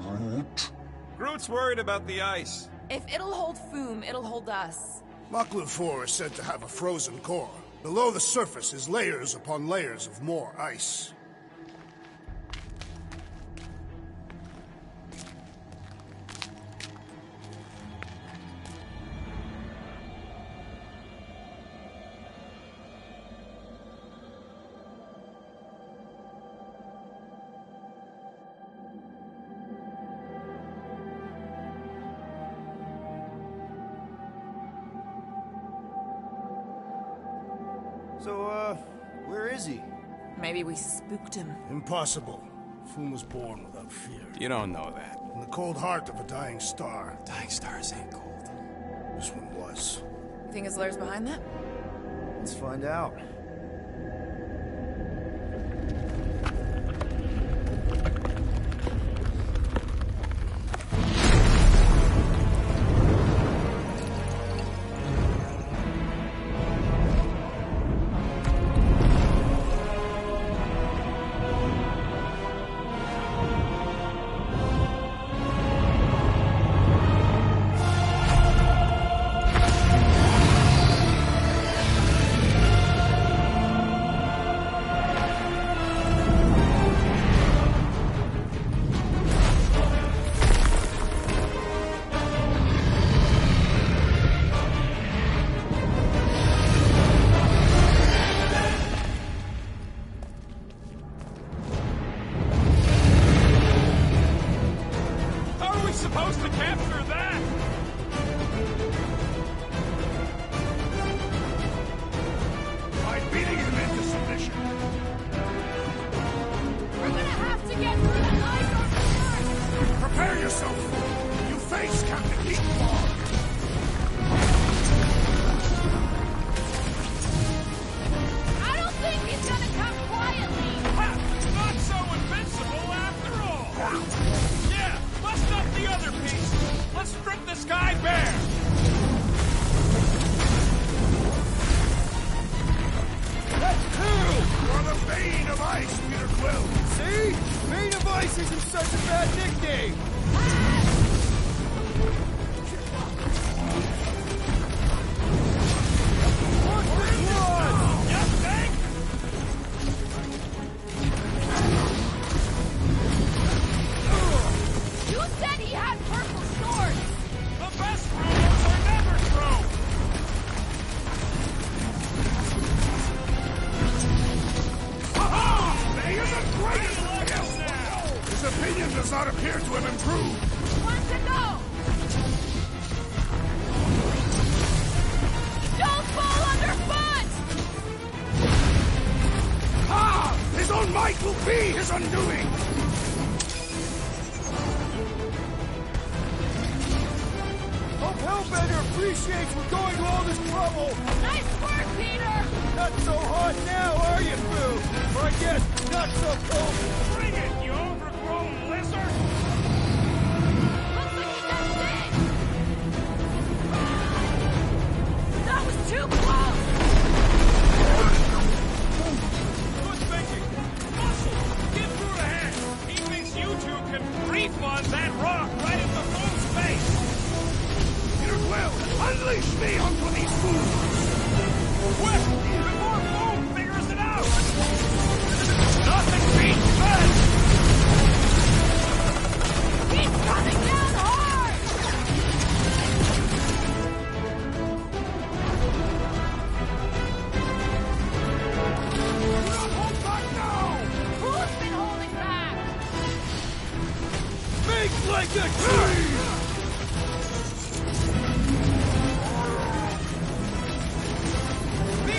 Groot? Groot's worried about the ice. If it'll hold Foom, it'll hold us. Machlan 4 is said to have a frozen core. Below the surface is layers upon layers of more ice. So, where is he? Maybe we spooked him. Impossible. Foom was born without fear. You don't know that. In the cold heart of a dying star. Dying stars ain't cold. This one was. You think his lair's behind that? Let's find out. Supposed to capture that! By beating him into submission. We're gonna have to get through the ice first! Prepare yourself, Fool. You face Captain Heatmore. I don't think he's gonna come quietly! Ha! Not so invincible after all! Yeah, bust up the other piece! Let's strip this guy bare! You're the Bane of Ice, Peter Quill. See? Bane of Ice isn't such a bad nickname! What's this one? You think? You said he had purple swords! The best rules are never true! He is a great skill. His opinion does not appear to have improved. Want to know? Don't fall underfoot! His own might will be his undoing. Hope Hellbender appreciates we're going to all this trouble! Nice work, Peter! Not so hot now, are you, Boo? Or I guess, not so cold. Bring it, you overgrown lizard! Looks like he just did! That was too close! Good thinking! Muscle! Get through the head! He thinks you two can refund that rock right in the Foom's face! Peter Quill, unleash me onto these fools. Quick! Before Foom figures it out! Nothing beats that! He's coming down hard! Hold back now. Who's been holding back? Make like a tree! The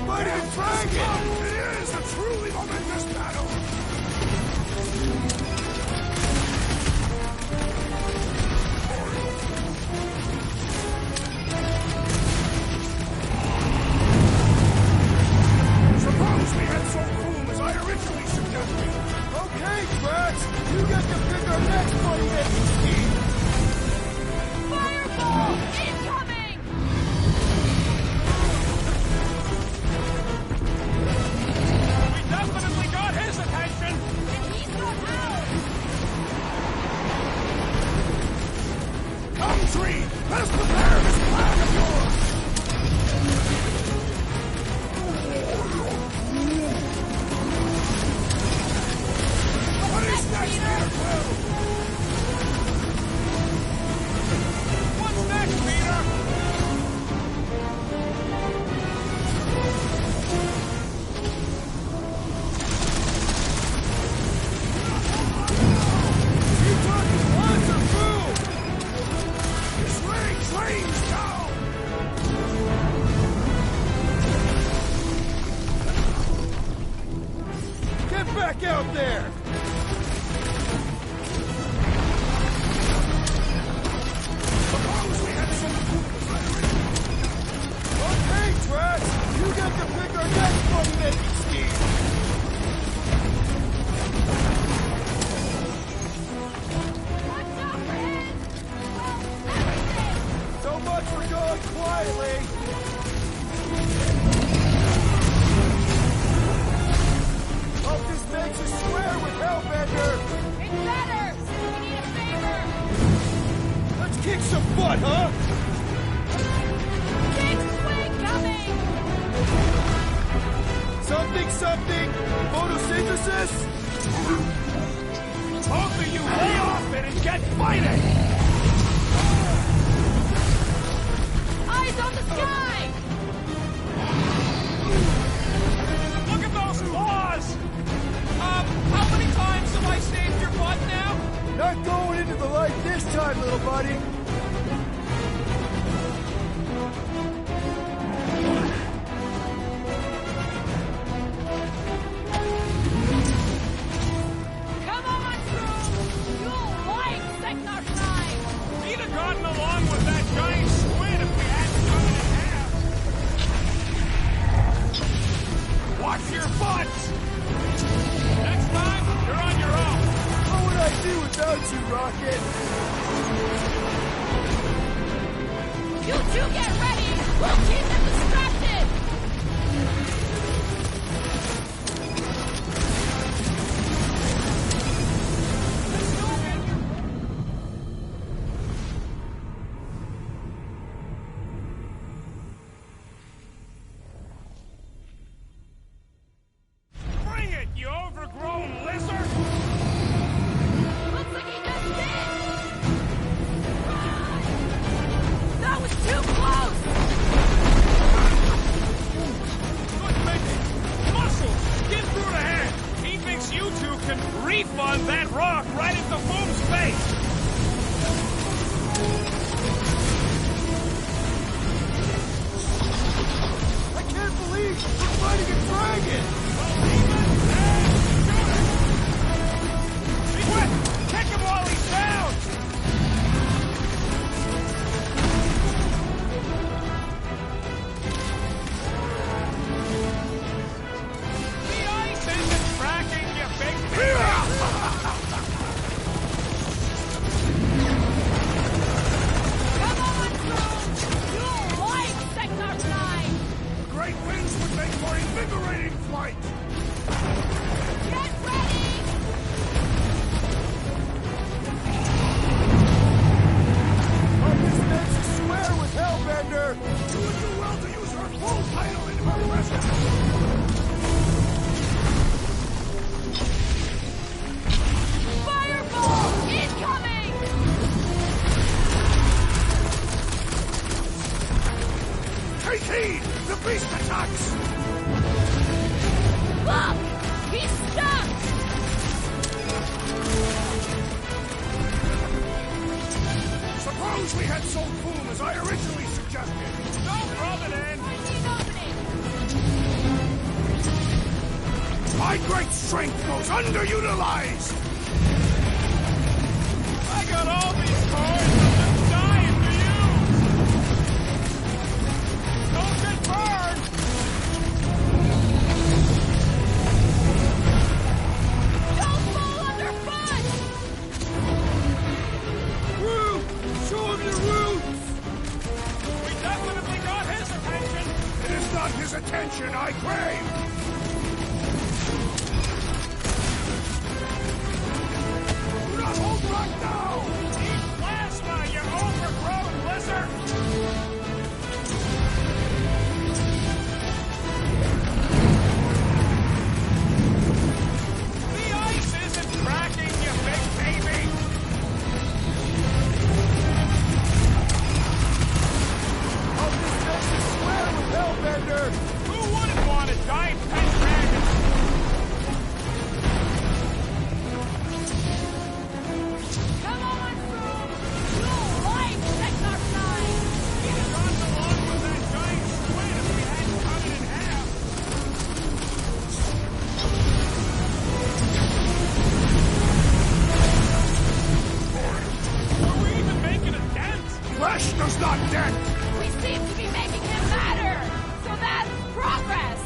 fighting a dragon! It is a truly momentous battle! Suppose we had Sol Foom as I originally suggested. Okay, Drax! You get to pick our next money-making scheme! Fireball! Incoming! We definitely got his attention! And he's got ours! Come, Tree! Let us prepare this plan of yours! What is next, Peter Quill? What's next, Peter? You talking lots of food! His range rains down! Get back out there! Suppose we had Sol Foom as I originally... Okay, Drax! You get to pick our next money-making scheme! Watch out for him! Well, everything! So much for going quietly! Hope this makes you swear with Hellbender! It's better, since we need a favor! Let's kick some butt, huh? Big swing coming! Something? Photosynthesis? Both of you lay off it and get fighting! Eyes on the sky! Look at those claws! How many times have I saved your butt now? Not going into the light this time, little buddy! Come on, Drew! You'll like Sector 9! We'd have gotten along with that giant squid if we hadn't cut it in half. Watch your butts! Next time, you're on your own. What would I do without you, Rocket? You two get ready! We'll keep them distracted! Bring it, you overgrown lizard! Looks like he just did! Run! That was too close! Good thinking! Muscles, get through the head! He thinks you two can refund that rock right into Foom's face! I can't believe we're fighting a dragon! Be quick! Kick him while he's down! The ice isn't cracking, you big Come on, Drew! You'll like Sector 9! The great winds would make for invigorating flight! Get ready! Hope this makes you swear with Hellbender! You would do well to use her full title in her presence! Fireball! Incoming! Take heed! The beast attacks! Look! He's stuck! Suppose we had Sol Foom as I originally suggested! Don't rub it in! Find an opening! My great strength goes underutilized! I got all these cars, I'm just dying for you! Don't get burned! Don't fall underfoot! Root! Show him your roots! We definitely got his attention! It is not his attention I crave! Do not hold back now! Eat plasma, you overgrown lizard! The ice isn't cracking, you big baby! Hope this makes you swear with Hellbender! Who wouldn't want a giant pet dragon? Come on, Froome! You'll like Technarchine! He'd have gotten along with that giant squid if we hadn't cut it in half. Are we even making a dent? Flesh does not dent! We seem to be making him matter! So that's progress!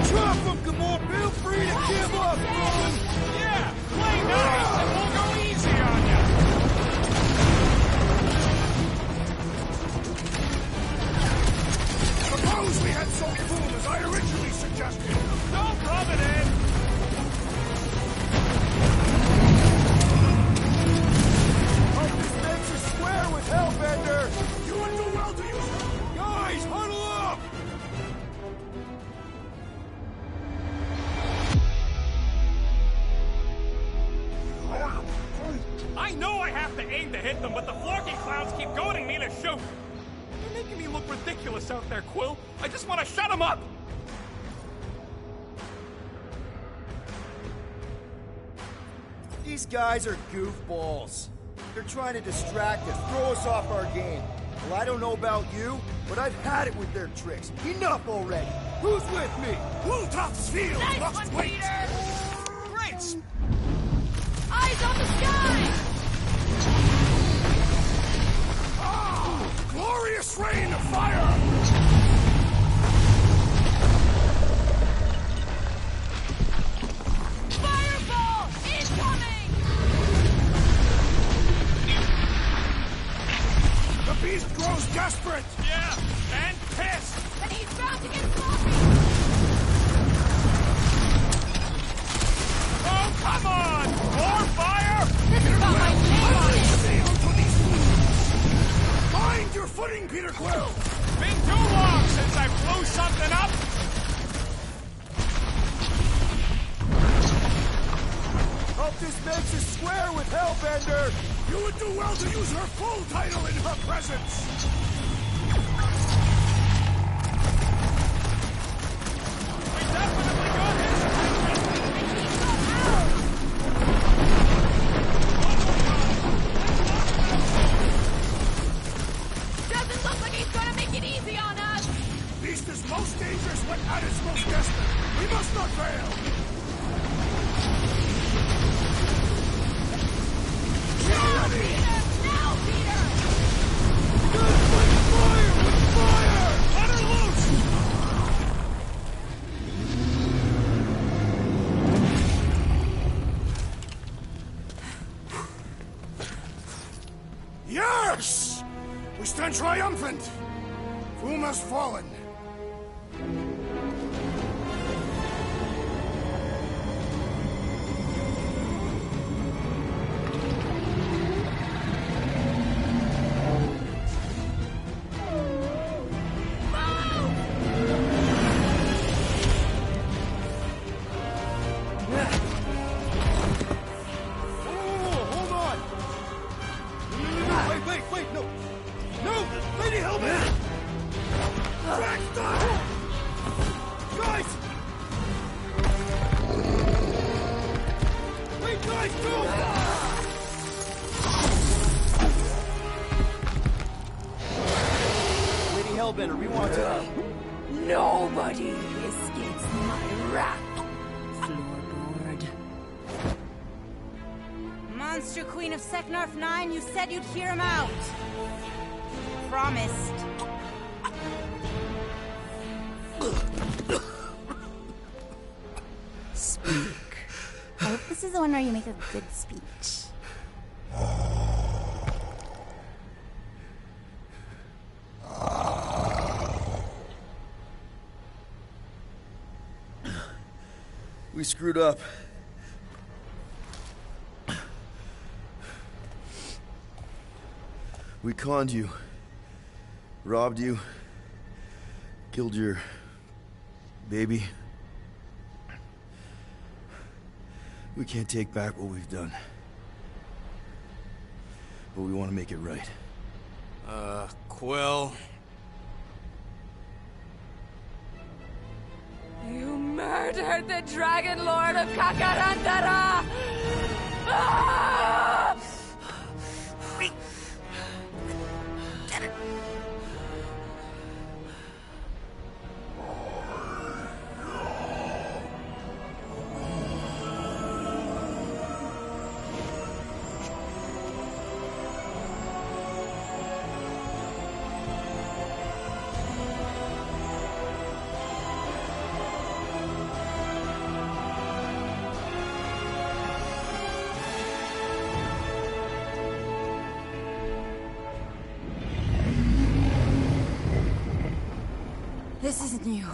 Drop him, come on! Feel free to give up, Froome! Yeah, play nice and we'll go easy on you. Suppose we had sold food as I originally suggested! Don't rub it in. Hope this makes you swear with Hellbender! You would do well to use her! Guys, huddle up! I know I have to aim to hit them, but the Florky clowns keep goading me to shoot. You're making me look ridiculous out there, Quill. I just want to shut them up. These guys are goofballs. They're trying to distract us, throw us off our game. Well, I don't know about you, but I've had it with their tricks. Enough already! Who's with me? Bluetoph's field Nice must one, wait! Peter! Great. Eyes on the sky! Ah! Glorious rain of fire! Fireball! Incoming! The beast grows desperate! Yeah, and pissed. And he's about to get sloppy! Oh, come on! More fire! This has got my name on it! Sail to these fools! Mind your footing, Peter Quill! Been too long since I blew something up. Hope this makes you swear with Hellbender! You would do well to use her full title in her presence! We definitely got his attention. Doesn't look like he's gonna make it easy on us! Beast is most dangerous when at its most desperate. We must not fail! Now, Peter! Now, Peter! Good with fire! With fire! Let her loose! Yes! We stand triumphant! Foom has fallen. Wait, no! No! Lady Hellbender! Dragon Hellbender, we want to... Nobody escapes my wrath, Floorboard. Monster Queen of Seknarf 9, you said you'd hear him out. Promised. Speak. I hope this is the one where you make a good speech. We screwed up. We conned you. Robbed you. Killed your... baby. We can't take back what we've done. But we want to make it right. Quill. You murdered the Dragon Lord of Kakarandara! Ah! This isn't you.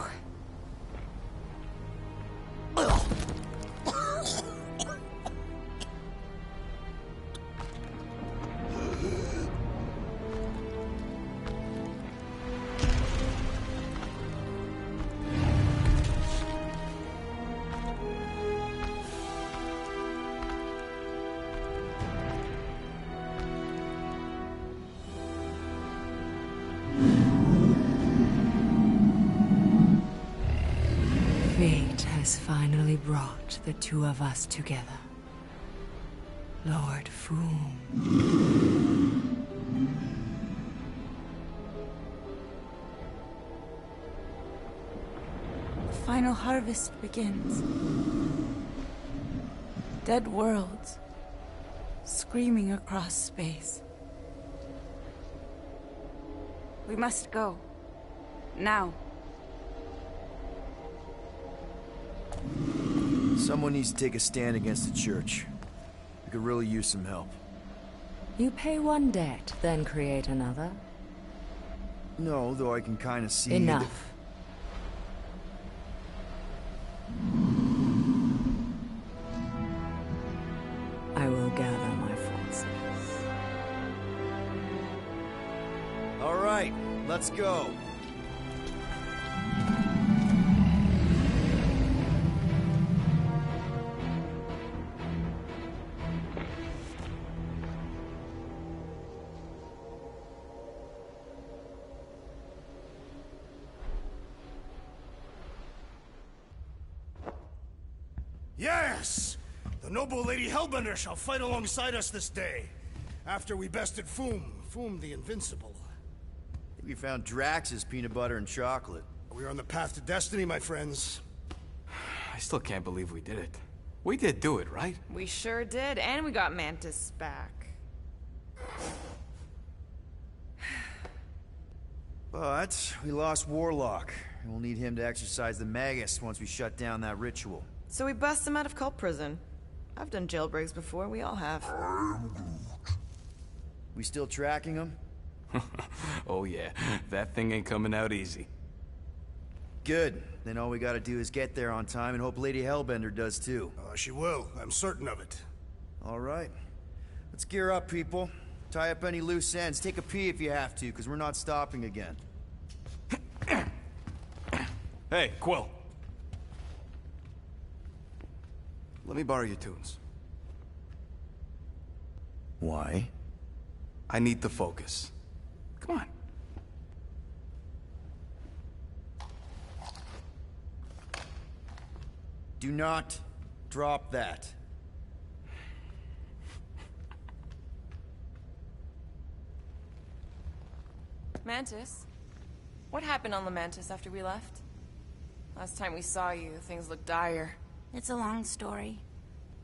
Fate has finally brought the two of us together. Lord Foom. The final harvest begins. Dead worlds screaming across space. We must go. Now. Someone needs to take a stand against the church. We could really use some help. You pay one debt, then create another. No, though I can kind of see... Enough. I will gather my forces. All right, let's go. Yes! The noble Lady Hellbender shall fight alongside us this day. After we bested Foom the Invincible. We found Drax's peanut butter and chocolate. We are on the path to destiny, my friends. I still can't believe we did it. We did do it, right? We sure did, and we got Mantis back. But we lost Warlock, and we'll need him to exercise the Magus once we shut down that ritual. So we bust him out of cult prison. I've done jailbreaks before, we all have. We still tracking him? Oh yeah, that thing ain't coming out easy. Good. Then all we gotta do is get there on time and hope Lady Hellbender does too. She will. I'm certain of it. All right. Let's gear up, people. Tie up any loose ends. Take a pee if you have to, because we're not stopping again. Hey, Quill. Let me borrow your tunes. Why? I need to focus. Come on. Do not drop that. Mantis? What happened on Lamentis after we left? Last time we saw you, things looked dire. It's a long story.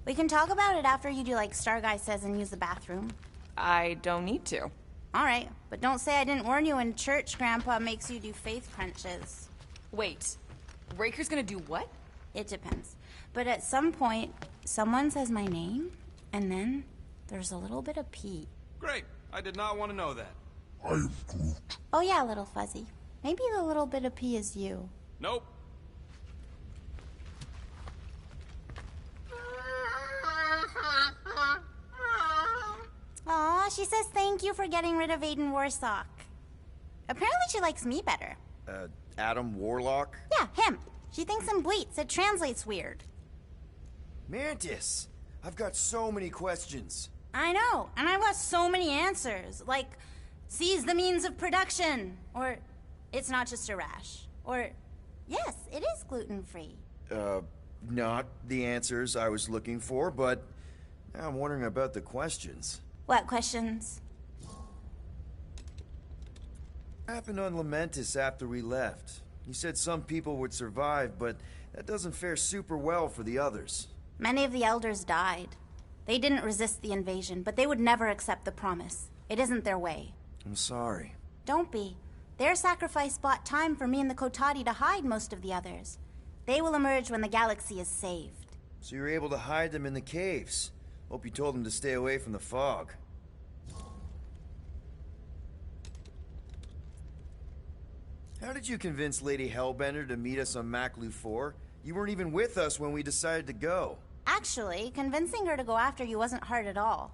We can talk about it after you do like Starguy says and use the bathroom. I don't need to. Alright, but don't say I didn't warn you in church Grandpa makes you do faith crunches. Wait, Raker's gonna do what? It depends. But at some point, someone says my name, and then there's a little bit of pee. Great. I did not want to know that. Oh yeah, little fuzzy. Maybe the little bit of pee is you. Nope. Aw, she says thank you for getting rid of Aiden Warsock. Apparently she likes me better. Adam Warlock? Yeah, him. She thinks him bleats. It translates weird. Mantis! I've got so many questions. I know, and I've got so many answers. Like, seize the means of production. Or, it's not just a rash. Or, yes, it is gluten-free. Not the answers I was looking for, but now I'm wondering about the questions. What questions? What happened on Lamentis after we left? You said some people would survive, but that doesn't fare super well for the others. Many of the elders died. They didn't resist the invasion, but they would never accept the promise. It isn't their way. I'm sorry. Don't be. Their sacrifice bought time for me and the Kotati to hide most of the others. They will emerge when the galaxy is saved. So you were able to hide them in the caves. Hope you told them to stay away from the fog. How did you convince Lady Hellbender to meet us on Maklu 4? You weren't even with us when we decided to go. Actually, convincing her to go after you wasn't hard at all.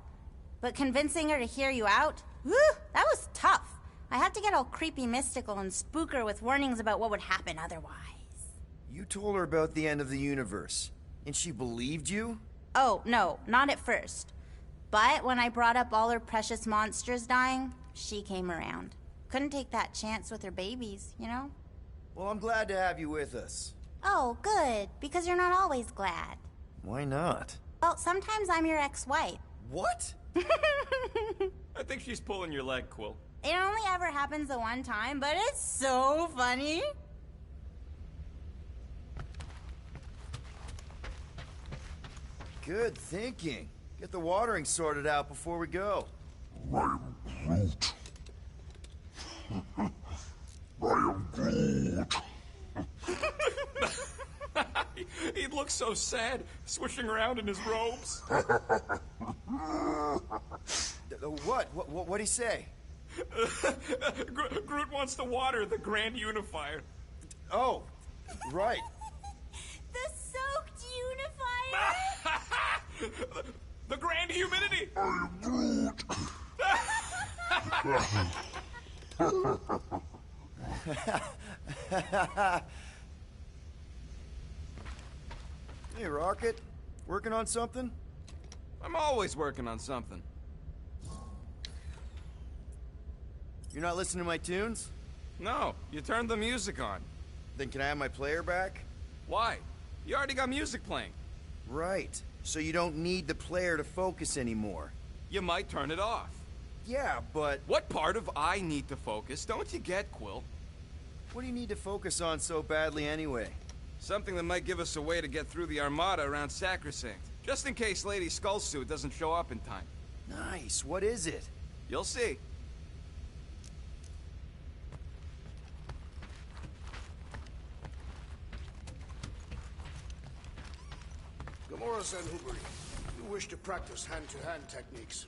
But convincing her to hear you out? Whew, that was tough. I had to get all creepy mystical and spook her with warnings about what would happen otherwise. You told her about the end of the universe, and she believed you? Oh, no, not at first. But when I brought up all her precious monsters dying, she came around. Couldn't take that chance with her babies, you know? Well, I'm glad to have you with us. Oh, good, because you're not always glad. Why not? Well, sometimes I'm your ex-wife. What? I think she's pulling your leg, Quill. It only ever happens the one time, but it's so funny. Good thinking. Get the watering sorted out before we go. I am Groot. He looks so sad, swishing around in his robes. What'd he say? Groot wants to water the Grand Unifier. Oh, right. The soaked unifier! The Grand Humidity! I am Groot. Hey, Rocket. Working on something? I'm always working on something. You're not listening to my tunes? No, you turned the music on. Then can I have my player back? Why? You already got music playing. Right. So you don't need the player to focus anymore. You might turn it off. Yeah, but What part of I need to focus don't you get, Quill? what do you need to focus on so badly anyway? Something that might give us a way to get through the Armada around Sacrosanct. Just in case Lady Skullsuit doesn't show up in time. Nice. What is it? You'll see. Gamora Zanhubri, you wish to practice hand-to-hand techniques.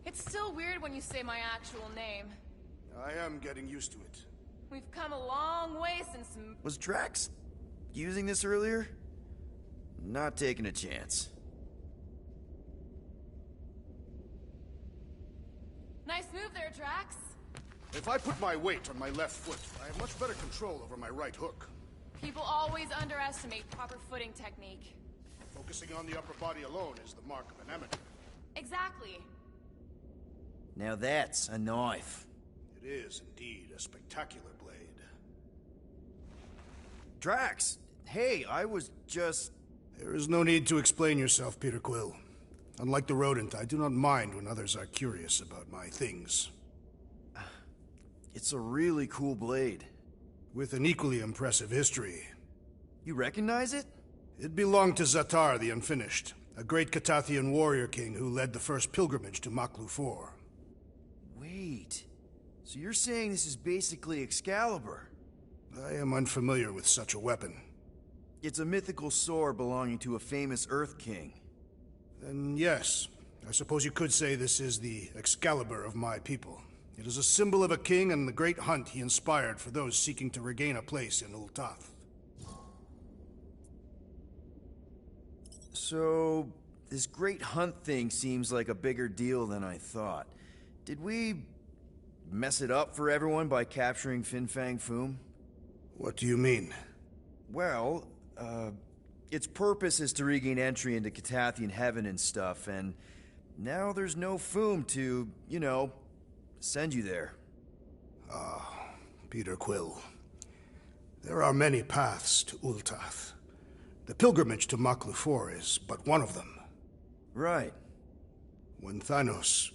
It's still weird when you say my actual name. I am getting used to it. We've come a long way since... Was Drax using this earlier? Not taking a chance. Nice move there, Drax. If I put my weight on my left foot, I have much better control over my right hook. People always underestimate proper footing technique. Focusing on the upper body alone is the mark of an amateur. Exactly. Now that's a knife. It is indeed a spectacular blade. Drax! Hey, I was just... There is no need to explain yourself, Peter Quill. Unlike the rodent, I do not mind when others are curious about my things. It's a really cool blade. with an equally impressive history. You recognize it? It belonged to Zatar the Unfinished, a great Catathian warrior king who led the first pilgrimage to Maklu 4. Wait, so you're saying this is basically Excalibur? I am unfamiliar with such a weapon. It's a mythical sword belonging to a famous Earth King. Then yes, I suppose you could say this is the Excalibur of my people. It is a symbol of a king and the great hunt he inspired for those seeking to regain a place in Ul'Tath. So, this great hunt thing seems like a bigger deal than I thought. Did we mess it up for everyone by capturing Fin Fang Foom? What do you mean? Well, its purpose is to regain entry into Catathian heaven and stuff, and now there's no Foom to, you know, send you there. Peter Quill. There are many paths to Ul'Tath. The pilgrimage to Maklu 4 is but one of them. Right. When Thanos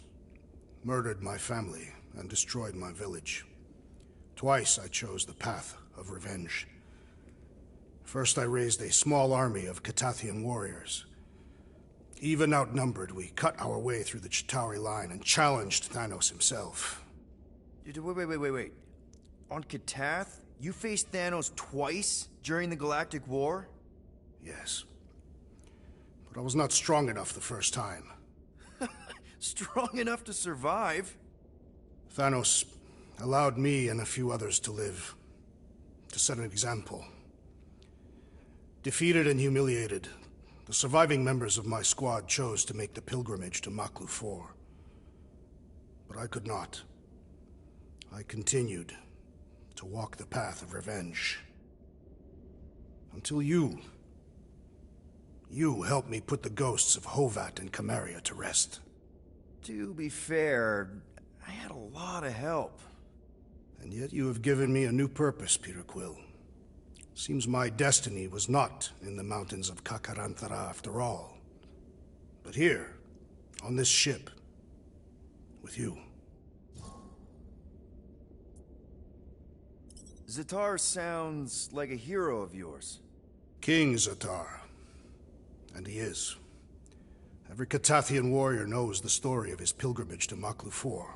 murdered my family and destroyed my village, twice I chose the path of revenge. First, I raised a small army of Catathian warriors. Even outnumbered, we cut our way through the Chitauri line and challenged Thanos himself. Wait. On Katath, you faced Thanos twice during the Galactic War? Yes. But I was not strong enough the first time. Strong enough to survive? Thanos allowed me and a few others to live, to set an example. Defeated and humiliated, the surviving members of my squad chose to make the pilgrimage to Maklu 4. But I could not. I continued to walk the path of revenge. Until you helped me put the ghosts of Hovat and Kamaria to rest. To be fair, I had a lot of help. And yet you have given me a new purpose, Peter Quill. Seems my destiny was not in the mountains of Kakarantara after all, but here, on this ship, with you. Zatar sounds like a hero of yours. King Zatar. And he is. Every Catathian warrior knows the story of his pilgrimage to Maklu 4.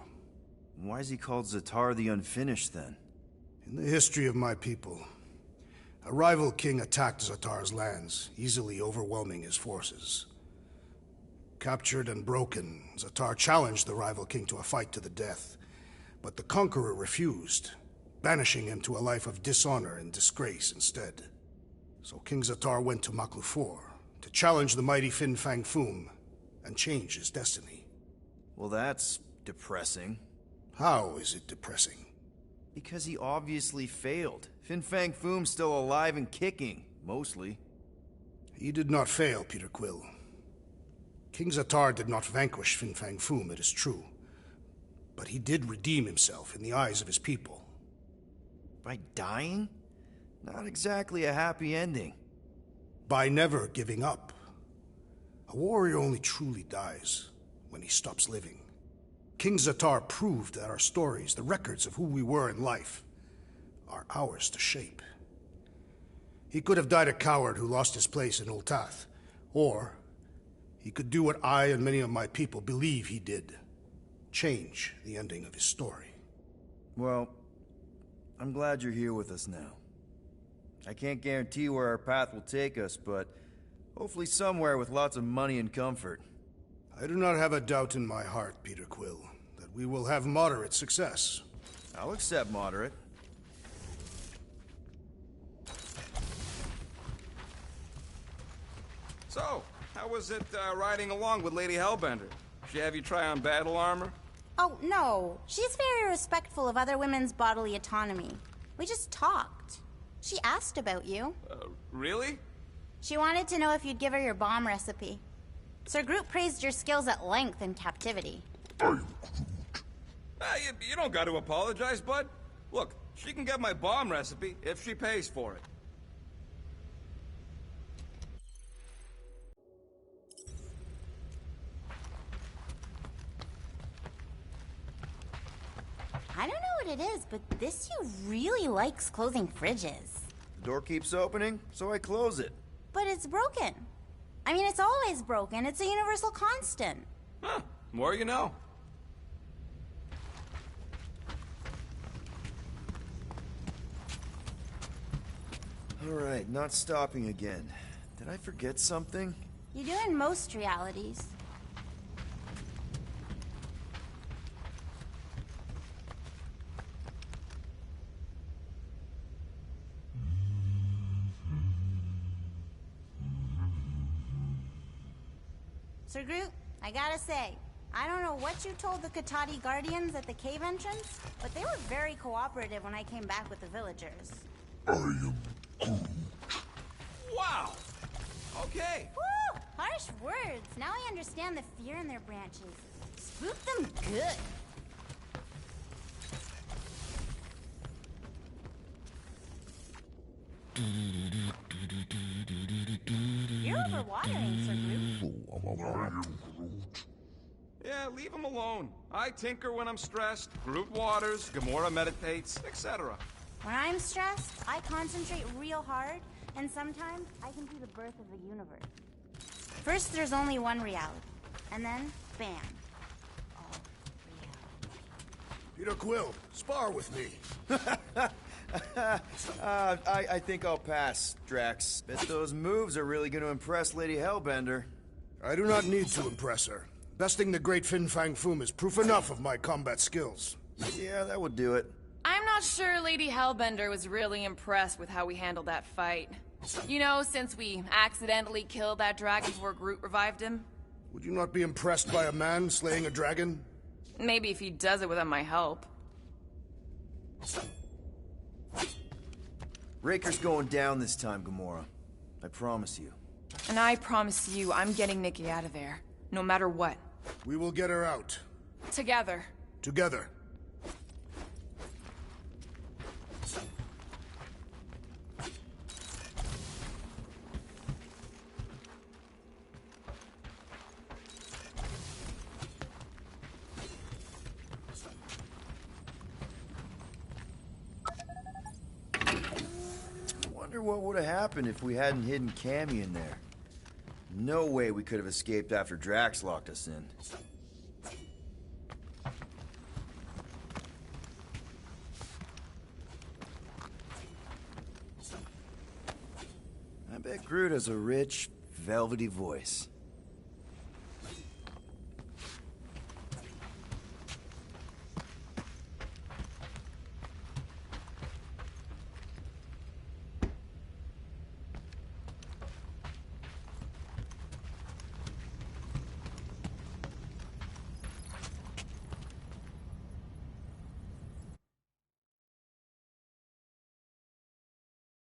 Why is he called Zatar the Unfinished, then? In the history of my people, a rival king attacked Zatar's lands, easily overwhelming his forces. Captured and broken, Zatar challenged the rival king to a fight to the death, but the conqueror refused, banishing him to a life of dishonor and disgrace instead. So King Zatar went to Maklu 4 to challenge the mighty Fin Fang Foom and change his destiny. Well, that's depressing. How is it depressing? Because he obviously failed. Fin Fang Foom's still alive and kicking, mostly. He did not fail, Peter Quill. King Zatar did not vanquish Fin Fang Foom, it is true. But he did redeem himself in the eyes of his people. By dying? Not exactly a happy ending. By never giving up. A warrior only truly dies when he stops living. King Zatar proved that our stories, the records of who we were in life, are ours to shape. He could have died a coward who lost his place in Ul'Tath, or he could do what I and many of my people believe he did. Change the ending of his story. Well, I'm glad you're here with us now. I can't guarantee where our path will take us, but hopefully somewhere with lots of money and comfort. I do not have a doubt in my heart, Peter Quill, that we will have moderate success. I'll accept moderate. So, how was it riding along with Lady Hellbender? She have you try on battle armor? Oh, no. She's very respectful of other women's bodily autonomy. We just talked. She asked about you. Really? She wanted to know if you'd give her your bomb recipe. Sir Groot praised your skills at length in captivity. You don't got to apologize, bud. Look, she can get my bomb recipe if she pays for it. I don't know what it is, but this you really likes closing fridges. The door keeps opening, so I close it. But it's broken. I mean, it's always broken. It's a universal constant. Huh. More you know. Alright, not stopping again. Did I forget something? You do in most realities. Sir Groot, I gotta say, I don't know what you told the Katati Guardians at the cave entrance, but they were very cooperative when I came back with the villagers. I am Groot. Wow! Okay. Woo! Harsh words. Now I understand the fear in their branches. Spook them good. You're overwatering, Sir Groot. I am Groot. Yeah, leave him alone. I tinker when I'm stressed, Groot waters, Gamora meditates, etc. When I'm stressed, I concentrate real hard, and sometimes I can see the birth of the universe. First, there's only one reality, and then, bam. All reality. Peter Quill, spar with me. I think I'll pass, Drax. Bet those moves are really gonna impress Lady Hellbender. I do not need to impress her. Besting the great Fin Fang Foom is proof enough of my combat skills. Yeah, that would do it. I'm not sure Lady Hellbender was really impressed with how we handled that fight. You know, since we accidentally killed that dragon before Groot revived him. Would you not be impressed by a man slaying a dragon? Maybe if he does it without my help. Raker's going down this time, Gamora. I promise you. And I promise you, I'm getting Nikki out of there. No matter what. We will get her out. Together. Together. Wonder what would have happened if we hadn't hidden Cammy in there. No way we could have escaped after Drax locked us in. I bet Groot has a rich, velvety voice.